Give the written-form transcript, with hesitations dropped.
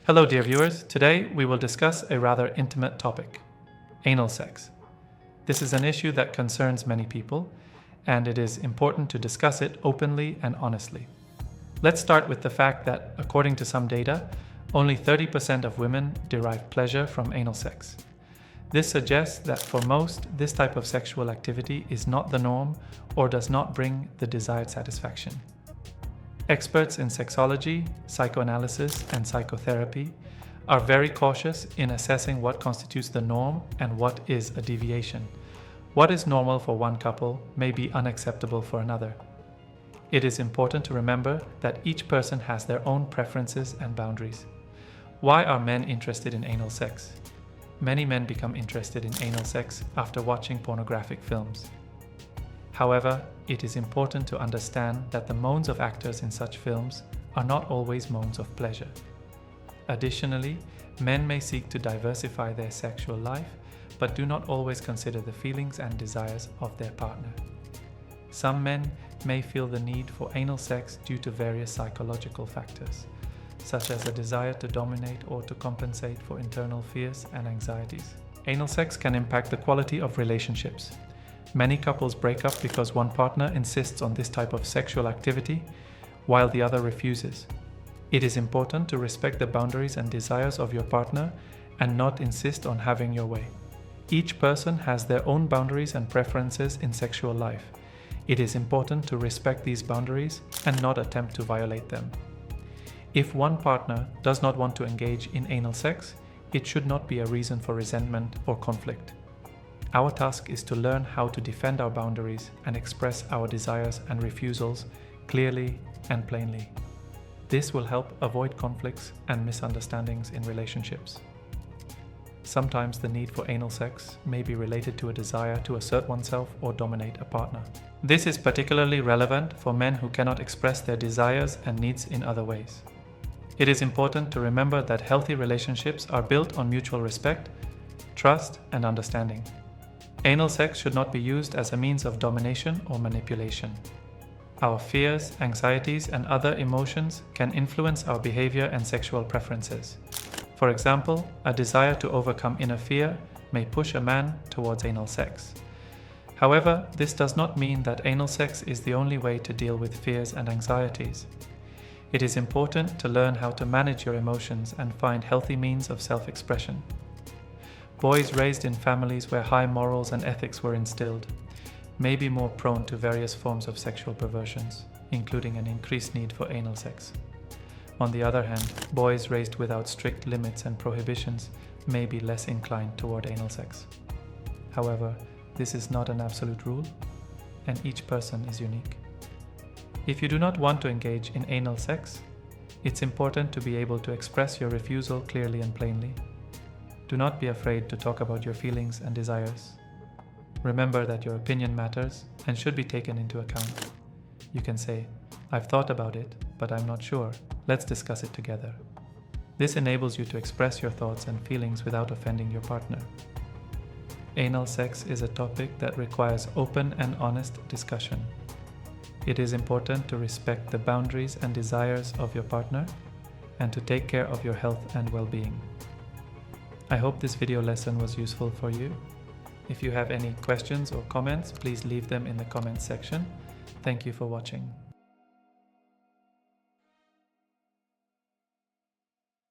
Hello, dear viewers. Today we will discuss a rather intimate topic, anal sex. This is an issue that concerns many people, and it is important to discuss it openly and honestly. Let's start with the fact that, according to some data, only 30% of women derive pleasure from anal sex. This suggests that for most, this type of sexual activity is not the norm or does not bring the desired satisfaction. Experts in sexology, psychoanalysis, and psychotherapy are very cautious in assessing what constitutes the norm and what is a deviation. What is normal for one couple may be unacceptable for another. It is important to remember that each person has their own preferences and boundaries. Why are men interested in anal sex? Many men become interested in anal sex after watching pornographic films. However, it is important to understand that the moans of actors in such films are not always moans of pleasure. Additionally, men may seek to diversify their sexual life, but do not always consider the feelings and desires of their partner. Some men may feel the need for anal sex due to various psychological factors, such as a desire to dominate or to compensate for internal fears and anxieties. Anal sex can impact the quality of relationships. Many couples break up because one partner insists on this type of sexual activity, while the other refuses. It is important to respect the boundaries and desires of your partner and not insist on having your way. Each person has their own boundaries and preferences in sexual life. It is important to respect these boundaries and not attempt to violate them. If one partner does not want to engage in anal sex, it should not be a reason for resentment or conflict. Our task is to learn how to defend our boundaries and express our desires and refusals clearly and plainly. This will help avoid conflicts and misunderstandings in relationships. Sometimes the need for anal sex may be related to a desire to assert oneself or dominate a partner. This is particularly relevant for men who cannot express their desires and needs in other ways. It is important to remember that healthy relationships are built on mutual respect, trust, and understanding. Anal sex should not be used as a means of domination or manipulation. Our fears, anxieties, and other emotions can influence our behavior and sexual preferences. For example, a desire to overcome inner fear may push a man towards anal sex. However, this does not mean that anal sex is the only way to deal with fears and anxieties. It is important to learn how to manage your emotions and find healthy means of self-expression. Boys raised in families where high morals and ethics were instilled may be more prone to various forms of sexual perversions, including an increased need for anal sex. On the other hand, boys raised without strict limits and prohibitions may be less inclined toward anal sex. However, this is not an absolute rule, and each person is unique. If you do not want to engage in anal sex, it's important to be able to express your refusal clearly and plainly. Do not be afraid to talk about your feelings and desires. Remember that your opinion matters and should be taken into account. You can say, "I've thought about it, but I'm not sure. Let's discuss it together." This enables you to express your thoughts and feelings without offending your partner. Anal sex is a topic that requires open and honest discussion. It is important to respect the boundaries and desires of your partner and to take care of your health and well-being. I hope this video lesson was useful for you. If you have any questions or comments, please leave them in the comments section. Thank you for watching.